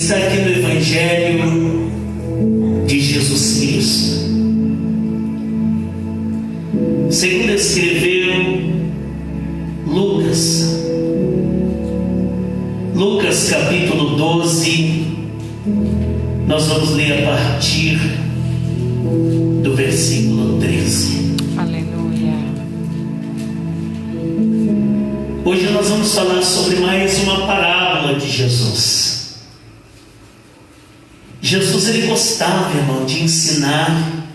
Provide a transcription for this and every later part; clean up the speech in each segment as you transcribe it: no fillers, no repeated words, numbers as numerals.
Está aqui no Evangelho de Jesus Cristo, segundo escreveu Lucas capítulo 12, nós vamos ler a partir do versículo 13. Aleluia. Hoje nós vamos falar sobre mais uma parábola de Jesus. Jesus, ele gostava, irmão, de ensinar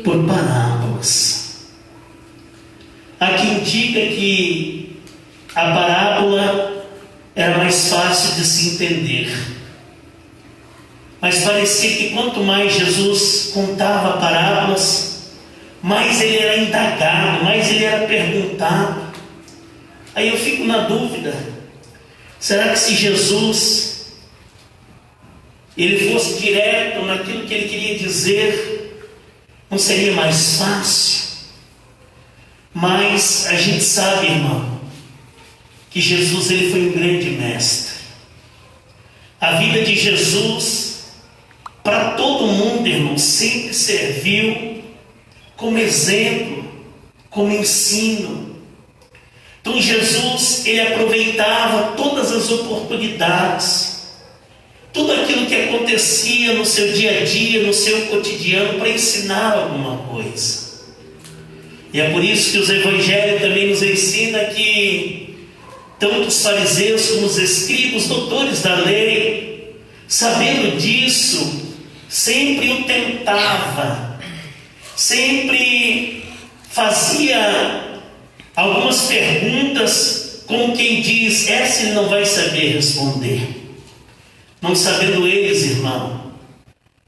por parábolas. Há quem diga que a parábola era mais fácil de se entender, mas parecia que quanto mais Jesus contava parábolas, mais ele era indagado, mais ele era perguntado. Aí eu fico na dúvida, será que se Jesus ele fosse direto naquilo que ele queria dizer, não seria mais fácil? Mas a gente sabe, irmão, que Jesus ele foi um grande mestre. A vida de Jesus, para todo mundo, irmão, sempre serviu como exemplo, como ensino. Então Jesus, ele aproveitava todas as oportunidades, tudo aquilo que acontecia no seu dia a dia, no seu cotidiano, para ensinar alguma coisa. E é por isso que os evangelhos também nos ensinam que tanto os fariseus como os escribas, doutores da lei, sabendo disso, sempre o tentava, sempre fazia algumas perguntas, como quem diz, essa ele não vai saber responder. Não sabendo eles, irmão,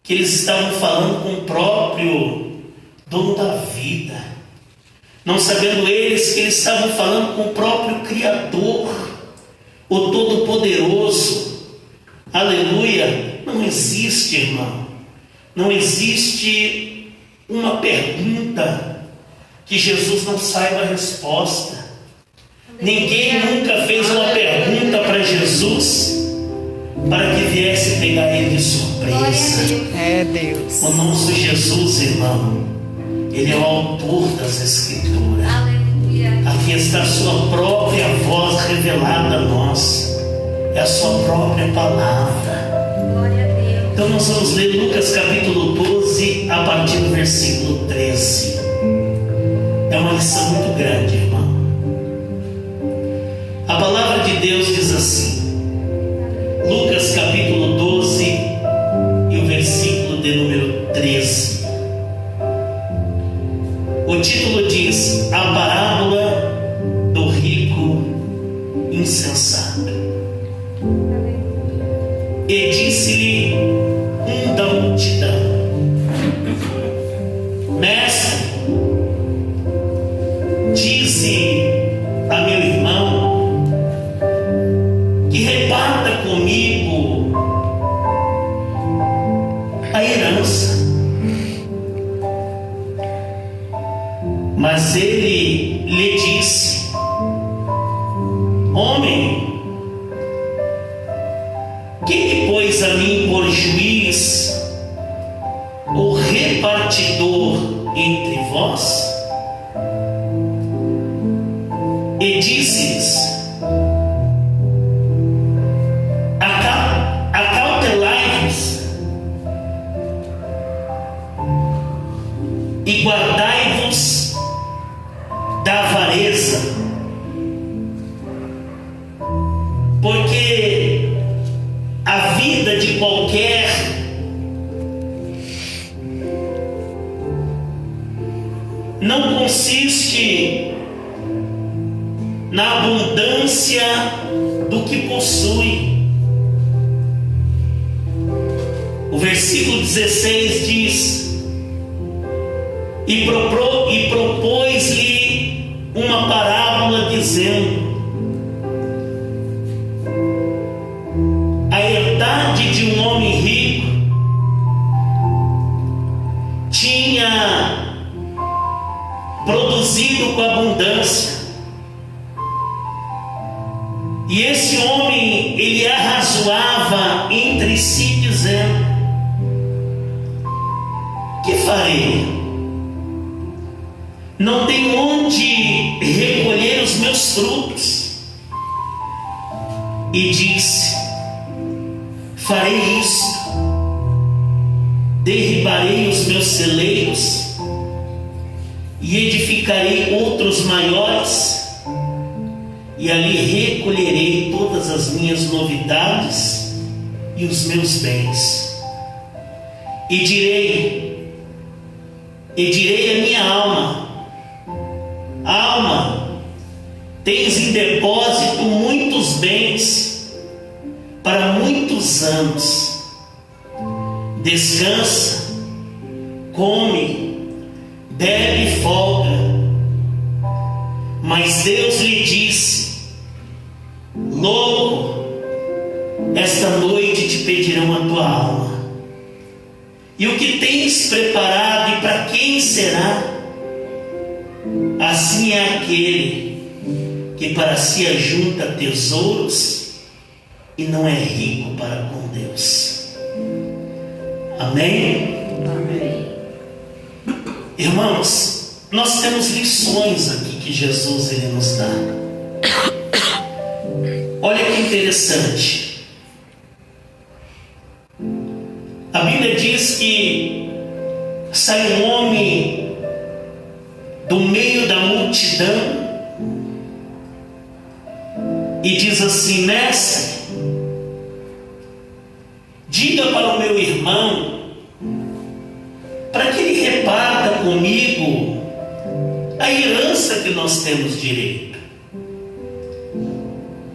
que eles estavam falando com o próprio dono da vida. Não sabendo eles que eles estavam falando com o próprio Criador, o Todo-Poderoso. Aleluia! Não existe, irmão, não existe uma pergunta que Jesus não saiba a resposta. Ninguém nunca fez uma pergunta para Jesus para que viesse pegar ele de surpresa. É Deus. O nosso Jesus, irmão, ele é o autor das Escrituras. Aqui está a sua própria voz revelada a nós. É a sua própria palavra. Então nós vamos ler Lucas capítulo 12, a partir do versículo 13. É uma lição muito grande, irmão. A palavra de Deus diz assim, Lucas capítulo 12 e o versículo de número 13. O título diz, a parábola do rico insensato. E disse-lhe da multidão, mestre, dize a meu irmão que reparta comigo a herança. Mas ele lhe disse, homem, quem me pôs a mim por juiz ou repartidor entre vós? E disse-lhes, acautelai-vos e guardai-vos da avareza, porque a vida de qualquer não consiste na abundância do que possui. O versículo 16 diz, e propôs-lhe uma parábola dizendo, a herdade de um homem rico tinha produzido com abundância. E esse homem, ele arrazoava entre si, dizendo: que farei? Não tenho onde recolher os meus frutos. E disse: farei isto: derribarei os meus celeiros e edificarei outros maiores, e ali recolherei todas as minhas novidades e os meus bens. E direi à minha alma: alma, tens em depósito muitos bens para muitos anos. Descansa, come, bebe e folga. Mas Deus lhe disse: louco, esta noite te pedirão a tua alma. E o que tens preparado e para quem será? Assim é aquele que para si ajunta tesouros e não é rico para com Deus. Amém? Amém. Irmãos, nós temos lições aqui que Jesus ele nos dá. Olha que interessante. A Bíblia diz que sai um homem do meio da multidão e diz assim: mestre, diga para o meu irmão para que ele reparta comigo a herança que nós temos direito.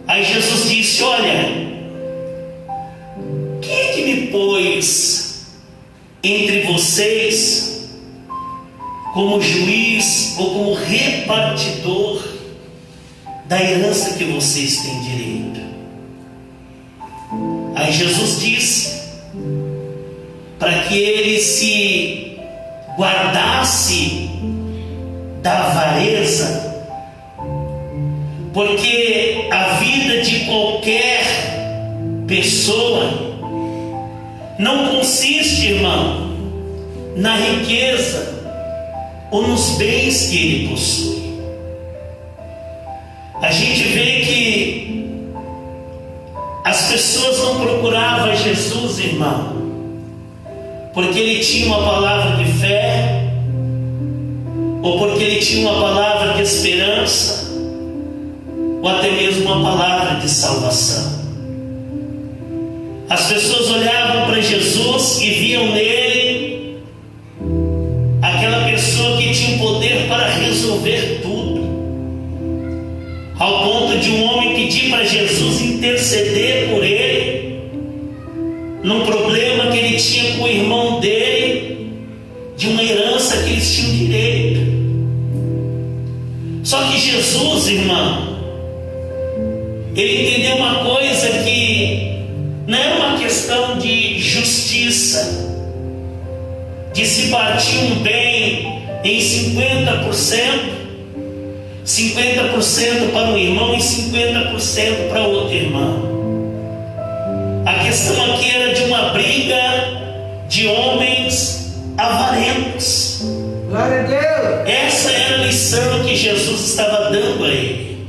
Aí Jesus disse: olha, quem é que me pôs entre vocês como juiz ou como repartidor da herança que vocês têm direito? Aí Jesus disse para que ele se guardasse da avareza, porque a vida de qualquer pessoa não consiste, irmão, na riqueza ou nos bens que ele possui. A gente vê que as pessoas não procuravam Jesus, irmão, porque ele tinha uma palavra de fé, ou porque ele tinha uma palavra de esperança, ou até mesmo uma palavra de salvação. As pessoas olhavam para Jesus e viam nele aquela pessoa que tinha o poder para resolver tudo, ao ponto de um homem pedir para Jesus interceder por ele num problema que ele tinha com o irmão dele, de uma herança que eles tinham direito. Só que Jesus, irmão, ele entendeu uma coisa, que não era uma questão de justiça, de se partir um bem em 50% para um irmão e 50% para outro irmão. A questão aqui era de uma briga de homens avarentos. Glória a Deus! Essa era a lição que Jesus estava dando a ele.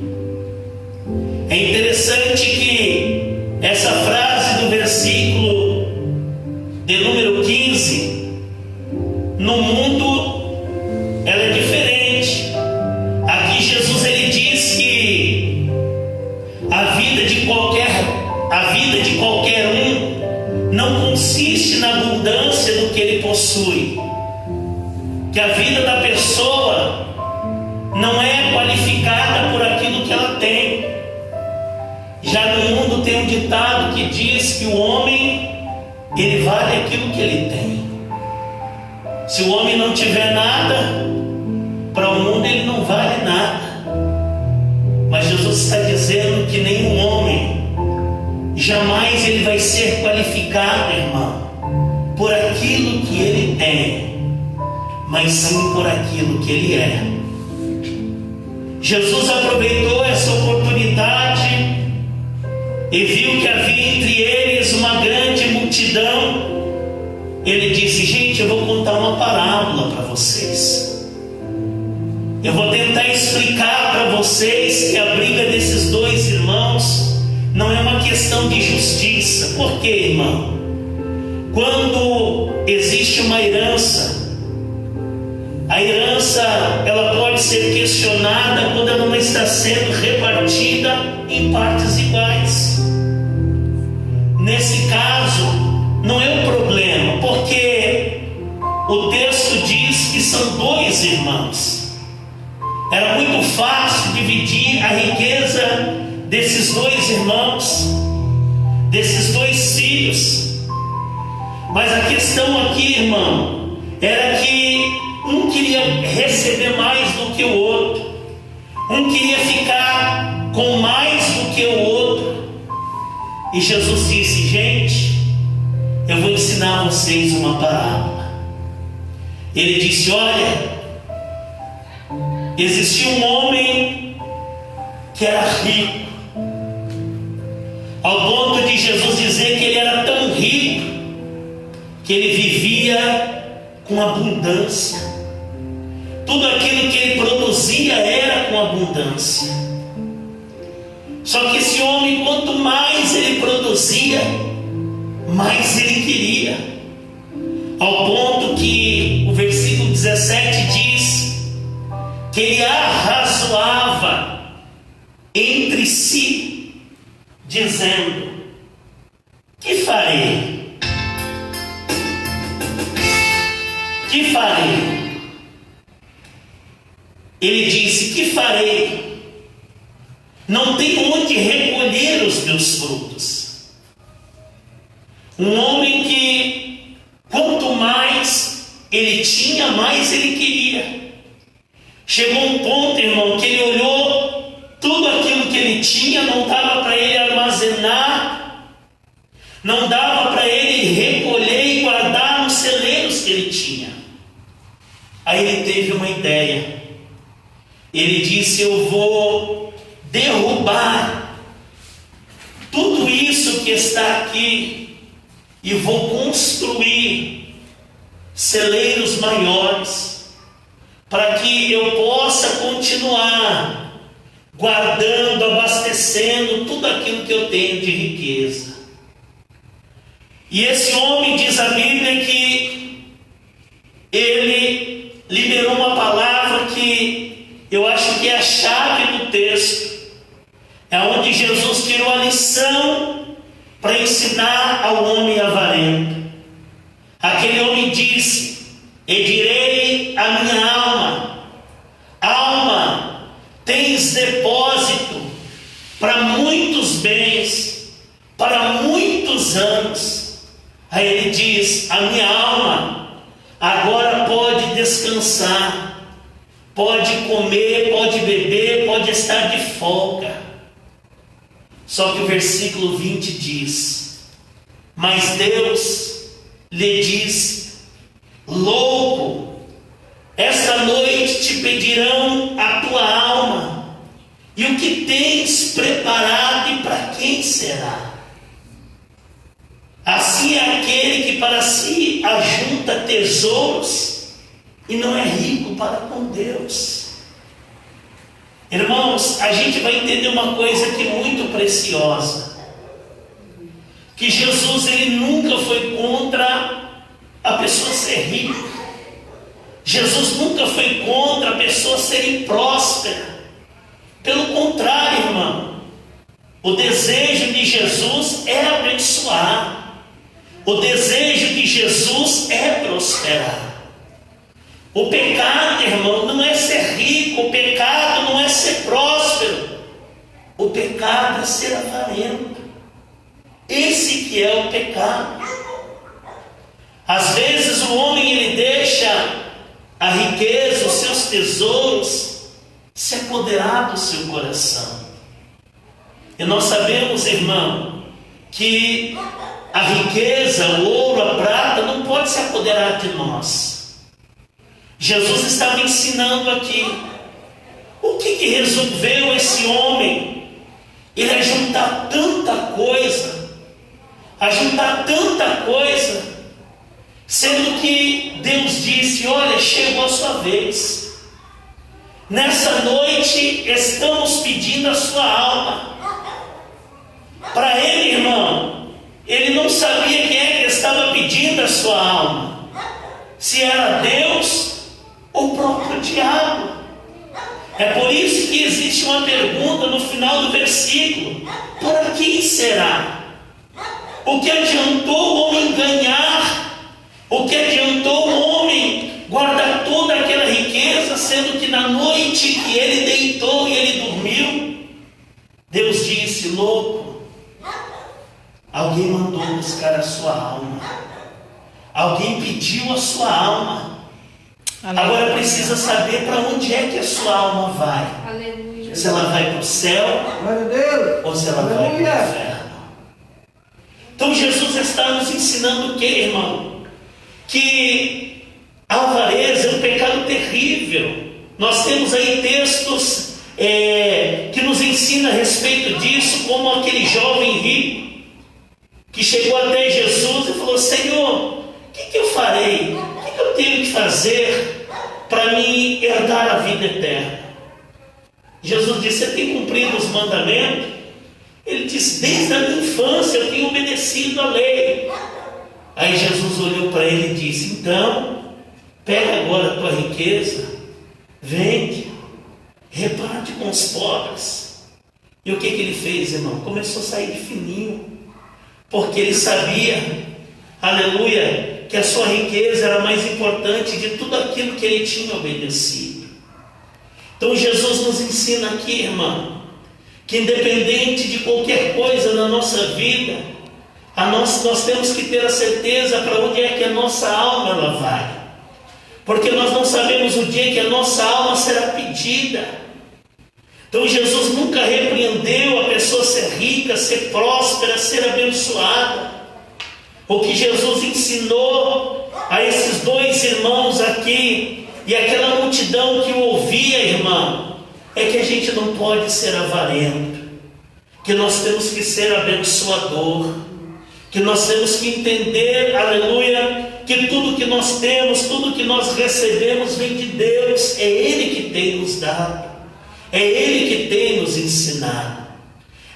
É interessante que essa frase do versículo de número 15, no mundo ela é diferente. Aqui Jesus ele diz que a vida de qualquer um não consiste na abundância do que ele possui, que a vida da pessoa não é qualificada por aquilo que ela tem. Já no mundo tem um ditado que diz que o homem ele vale aquilo que ele tem. Se o homem não tiver nada, para o mundo ele não vale nada. Mas Jesus está dizendo que nenhum homem jamais ele vai ser qualificado, irmão, por aquilo que ele tem, mas sim por aquilo que ele é. Jesus aproveitou essa oportunidade e viu que havia entre eles uma grande multidão, ele disse: gente, eu vou contar uma parábola para vocês. Eu vou tentar explicar para vocês que a briga desses dois irmãos não é uma questão de justiça. Por quê, irmão? Quando existe uma herança, a herança ela pode ser questionada quando ela não está sendo repartida em partes iguais. Nesse caso, não é um problema, porque o texto diz que são dois irmãos. Era muito fácil dividir a riqueza desses dois irmãos, desses dois filhos. Mas a questão aqui, irmão, era que um queria receber mais do que o outro, um queria ficar com mais do que o outro. E Jesus disse: gente, eu vou ensinar a vocês uma parábola. Ele disse: olha, existia um homem que era rico, ao ponto de Jesus dizer que ele era tão rico que ele vivia com abundância. Tudo aquilo que ele produzia era com abundância. Só que esse homem, quanto mais ele produzia, mais ele queria, ao ponto que o versículo 17 diz que ele arrazoava entre si, dizendo: que farei? Que farei? Ele disse: que farei? Não tenho onde recolher os meus frutos. Um homem que, quanto mais ele tinha, mais ele queria. Chegou um ponto, irmão, que ele olhou tudo aquilo que ele tinha, não dava para ele armazenar, não dava para ele recolher e guardar nos celeiros que ele tinha. Aí ele teve uma ideia. Ele disse: eu vou derrubar tudo isso que está aqui e vou construir celeiros maiores, para que eu possa continuar guardando, abastecendo tudo aquilo que eu tenho de riqueza. E esse homem, diz a Bíblia, que ele liberou uma palavra que eu acho que é a chave do texto. É onde Jesus tirou a lição para ensinar ao homem avarento. Aquele homem disse: e direi à minha alma: alma, tens depósito para muitos bens, para muitos anos. Aí ele diz: a minha alma agora pode descansar, pode comer, pode beber, pode estar de folga. Só que o versículo 20 diz: mas Deus lhe disse: louco, esta noite te pedirão a tua alma, e o que tens preparado e para quem será? Assim é aquele que para si ajunta tesouros e não é rico para com Deus. Irmãos, a gente vai entender uma coisa aqui muito preciosa, que Jesus, ele nunca foi contra a pessoa ser rica. Jesus nunca foi contra a pessoa ser próspera. Pelo contrário, irmão, o desejo de Jesus é abençoar. O desejo de Jesus é prosperar. O pecado, irmão, não é ser rico. O pecado não é ser próspero. O pecado é ser avarento. Esse que é o pecado. Às vezes o homem, ele deixa a riqueza, os seus tesouros, se apoderar do seu coração. E nós sabemos, irmão, que a riqueza, o ouro, a prata, não pode se apoderar de nós. Jesus estava ensinando aqui. O que resolveu esse homem ele a juntar tanta coisa, sendo que Deus disse: olha, chegou a sua vez. Nessa noite estamos pedindo a sua alma. Para ele, irmão, ele não sabia quem é que estava pedindo a sua alma, se era Deus ou o próprio diabo. É por isso que existe uma pergunta no final do versículo: para quem será? O que adiantou o homem ganhar? O que adiantou o homem guardar toda aquela riqueza, sendo que na noite que ele deitou e ele dormiu, Deus disse: louco, alguém mandou buscar a sua alma, alguém pediu a sua alma. Agora precisa saber para onde é que a sua alma vai. Aleluia. Se ela vai para o céu, ou se ela vai para o inferno. Então Jesus está nos ensinando o que, irmão? Que a avareza é um pecado terrível. Nós temos aí textos que nos ensinam a respeito disso, como aquele jovem rico que chegou até Jesus e falou: Senhor, o que eu farei? O que eu tenho que fazer para me herdar a vida eterna? Jesus disse: você tem cumprido os mandamentos? Ele disse: desde a minha infância eu tenho obedecido a lei. Aí Jesus olhou para ele e disse: então, pega agora a tua riqueza, vende, reparte com os pobres. E o que ele fez, irmão? Começou a sair de fininho, porque ele sabia, aleluia, que a sua riqueza era mais importante de tudo aquilo que ele tinha obedecido. Então Jesus nos ensina aqui, irmão, que independente de qualquer coisa na nossa vida, nós temos que ter a certeza para onde é que a nossa alma ela vai, porque nós não sabemos o dia que a nossa alma será pedida. Então Jesus nunca repreendeu a pessoa ser rica, ser próspera, ser abençoada. O que Jesus ensinou a esses dois irmãos aqui e aquela multidão que o ouvia, irmão, é que a gente não pode ser avarento, que nós temos que ser abençoador, que nós temos que entender, aleluia, que tudo que nós temos, tudo que nós recebemos vem de Deus. É Ele que tem nos dado, é Ele que tem nos ensinado.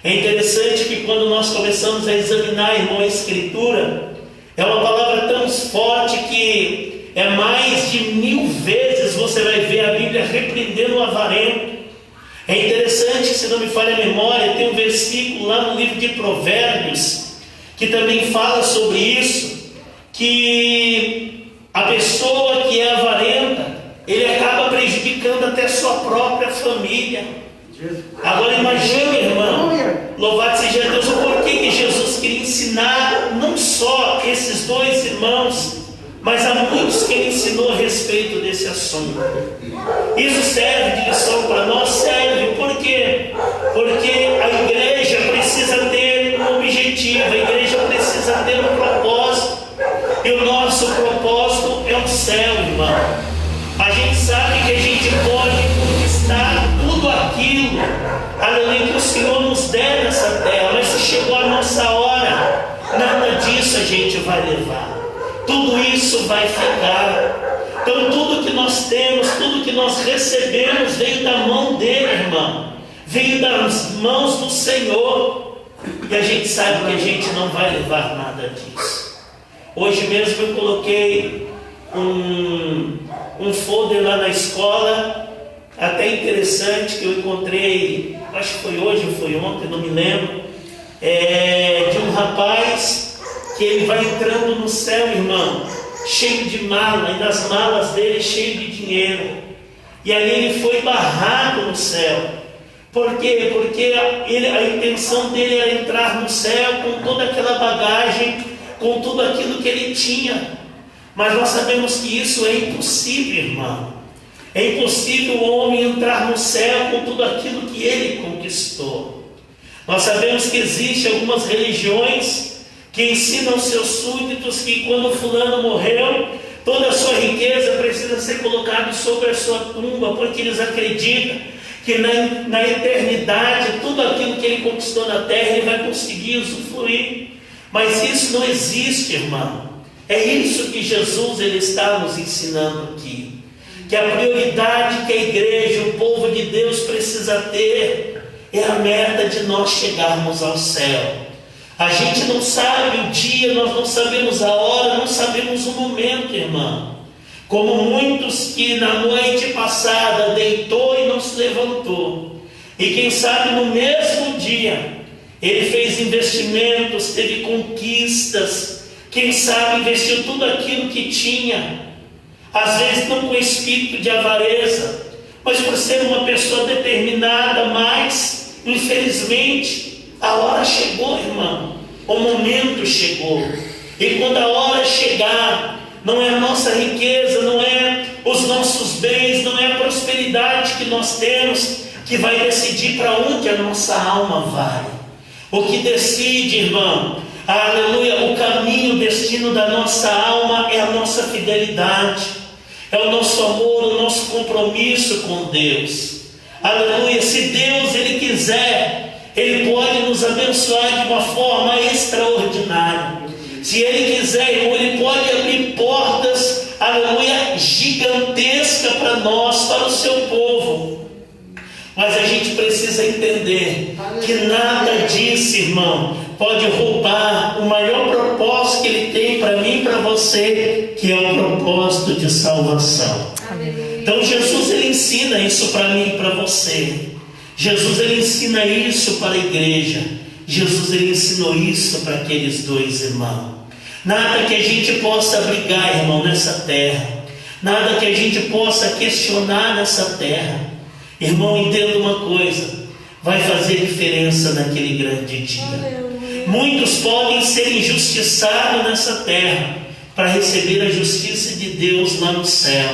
É interessante que quando nós começamos a examinar, irmão, a Escritura, é uma palavra tão forte que é mais de 1000 vezes você vai ver a Bíblia repreendendo o avarento. É interessante, se não me falha a memória, tem um versículo lá no livro de Provérbios que também fala sobre isso, que a pessoa que é avarenta, ele acaba prejudicando até sua própria família. Agora imagine, irmão, louvado seja Deus, o porquê que Jesus queria ensinar não só esses dois irmãos, mas há muitos que ele ensinou a respeito desse assunto. Isso serve de lição para nós? Serve. Por quê? Porque a igreja precisa ter um objetivo, a igreja precisa ter um propósito, e o nosso propósito é o céu, irmão. A gente sabe que a gente pode conquistar tudo aquilo, aleluia, que o Senhor nos der nessa terra, mas se chegou a nossa hora, nada disso a gente vai levar. Tudo isso vai ficar. Então tudo que nós temos, tudo que nós recebemos veio da mão dele, irmão. Veio das mãos do Senhor. E a gente sabe que a gente não vai levar nada disso. Hoje mesmo eu coloquei um folder lá na escola, até interessante, que eu encontrei, acho que foi hoje ou foi ontem, não me lembro, de um rapaz que ele vai entrando no céu, irmão, cheio de mala, e nas malas dele cheio de dinheiro. E ali ele foi barrado no céu. Por quê? Porque a intenção dele era entrar no céu com toda aquela bagagem, com tudo aquilo que ele tinha. Mas nós sabemos que isso é impossível, irmão. É impossível o homem entrar no céu com tudo aquilo que ele conquistou. Nós sabemos que existem algumas religiões que ensinam seus súditos que quando fulano morreu, toda a sua riqueza precisa ser colocada sobre a sua tumba, porque eles acreditam que que na eternidade, tudo aquilo que ele conquistou na terra, ele vai conseguir usufruir. Mas isso não existe, irmão. É isso que Jesus ele está nos ensinando aqui. Que a prioridade que a igreja, o povo de Deus precisa ter é a meta de nós chegarmos ao céu. A gente não sabe o dia, nós não sabemos a hora, não sabemos o momento, irmão. Como muitos que na noite passada deitou e não se levantou. E quem sabe no mesmo dia ele fez investimentos, teve conquistas. Quem sabe investiu tudo aquilo que tinha. Às vezes não com espírito de avareza, mas por ser uma pessoa determinada. Mas infelizmente a hora chegou, irmão. O momento chegou. E quando a hora chegar, não é a nossa riqueza, não é os nossos bens, não é a prosperidade que nós temos que vai decidir para onde a nossa alma vai. O que decide, irmão, aleluia, o caminho, o destino da nossa alma é a nossa fidelidade, é o nosso amor, o nosso compromisso com Deus. Aleluia, se Deus ele quiser, ele pode nos abençoar de uma forma extraordinária. Se ele quiser, irmão, ele pode abrir portas, aleluia, gigantescas para nós, para o seu povo. Mas a gente precisa entender que nada disso, irmão, pode roubar o maior propósito que ele tem para mim e para você, que é o propósito de salvação. Então Jesus ele ensina isso para mim e para você. Jesus ele ensina isso para a igreja. Jesus ele ensinou isso para aqueles dois irmãos. Nada que a gente possa brigar, irmão, nessa terra. Nada que a gente possa questionar nessa terra. Irmão, entenda uma coisa, vai fazer diferença naquele grande dia. Muitos podem ser injustiçados nessa terra para receber a justiça de Deus lá no céu.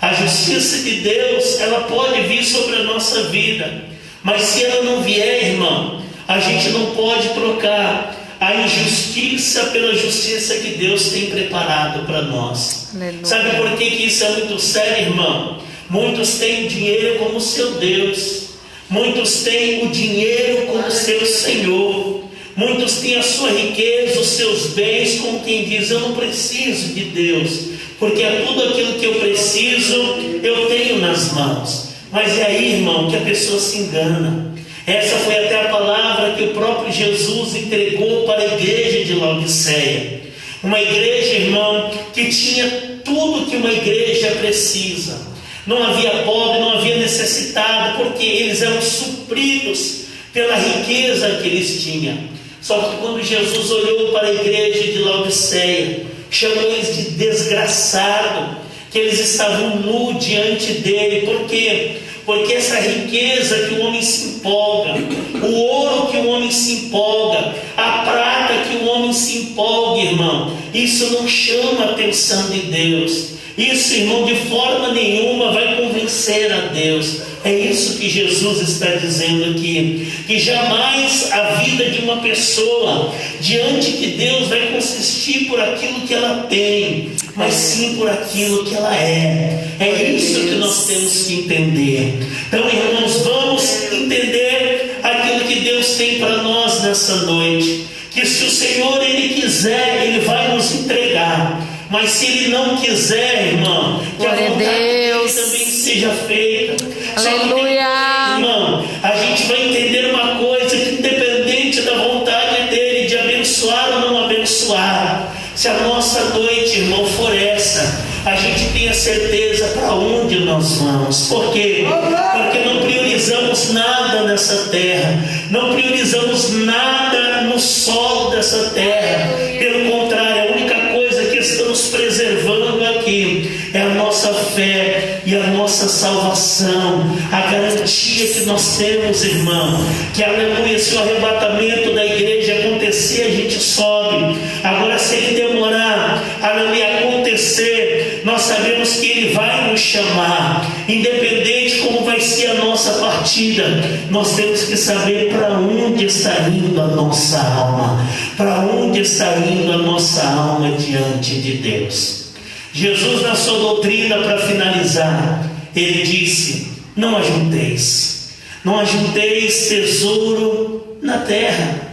A justiça de Deus, ela pode vir sobre a nossa vida, mas se ela não vier, irmão, a gente não pode trocar a injustiça pela justiça que Deus tem preparado para nós. Aleluia. Sabe por que isso é muito sério, irmão? Muitos têm o dinheiro como seu Deus. Muitos têm o dinheiro como seu Senhor. Muitos têm a sua riqueza, os seus bens, como quem diz, eu não preciso de Deus, porque é tudo aquilo que eu preciso, eu tenho nas mãos. Mas é aí, irmão, que a pessoa se engana. Essa foi até a palavra que o próprio Jesus entregou para a igreja de Laodiceia. Uma igreja, irmão, que tinha tudo que uma igreja precisa. Não havia pobre, não havia necessitado, porque eles eram supridos pela riqueza que eles tinham. Só que quando Jesus olhou para a igreja de Laodiceia, chamou eles de desgraçado, que eles estavam nus diante dele. Por quê? Porque essa riqueza que o homem se empolga, o ouro que o homem se empolga, a prata que o homem se empolga, irmão, isso não chama a atenção de Deus. Isso, irmão, de forma nenhuma vai convencer a Deus. É isso que Jesus está dizendo aqui, que jamais a vida de uma pessoa diante de Deus vai consistir por aquilo que ela tem, mas sim por aquilo que ela é. É isso que nós temos que entender. Então, irmãos, vamos entender aquilo que Deus tem para nós nessa noite, que se o Senhor ele quiser, ele vai nos entregar. Mas se ele não quiser, irmão, que a vontade dele também seja feita. Aleluia! Irmão, a gente vai entender uma coisa, que independente da vontade dele de abençoar ou não abençoar, se a nossa noite, irmão, for essa, a gente tem a certeza para onde nós vamos. Por quê? Porque não priorizamos nada nessa terra, não priorizamos nada no solo dessa terra. Pelo contrário, a única coisa que estamos preservando aqui é a nossa fé e a nossa salvação, a garantia que nós temos, irmão, que aleluia, se o arrebatamento da igreja acontecer, a gente sobe. Agora, se ele demorar, aleluia, acontecer, nós sabemos que ele vai nos chamar, independente como vai ser a nossa partida. Nós temos que saber para onde está indo a nossa alma, para onde está indo a nossa alma diante de Deus. Jesus, na sua doutrina, para finalizar, ele disse: não ajunteis. Não ajunteis tesouro na terra.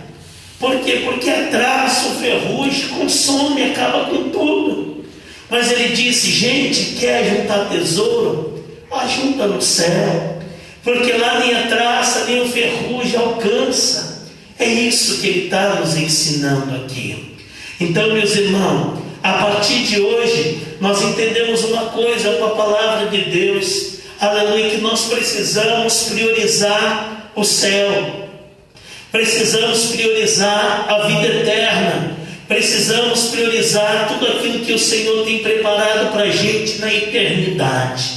Por quê? Porque a traça, o ferrugem, consome, acaba com tudo. Mas ele disse, gente, quer juntar tesouro? Ajunta no céu. Porque lá nem a traça, nem o ferrugem alcança. É isso que ele está nos ensinando aqui. Então, meus irmãos, a partir de hoje, nós entendemos uma coisa com a palavra de Deus, aleluia, que nós precisamos priorizar o céu, precisamos priorizar a vida eterna, precisamos priorizar tudo aquilo que o Senhor tem preparado para a gente na eternidade,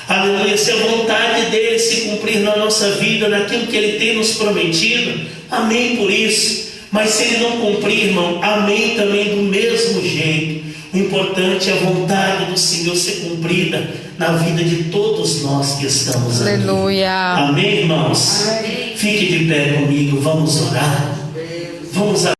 aleluia. Se a vontade dele se cumprir na nossa vida, naquilo que ele tem nos prometido, amém por isso. Mas se ele não cumprir, irmão, amém também do mesmo jeito. O importante é a vontade do Senhor ser cumprida na vida de todos nós que estamos aqui. Aleluia. Amém, irmãos? Amém. Fique de pé comigo, vamos orar. Vamos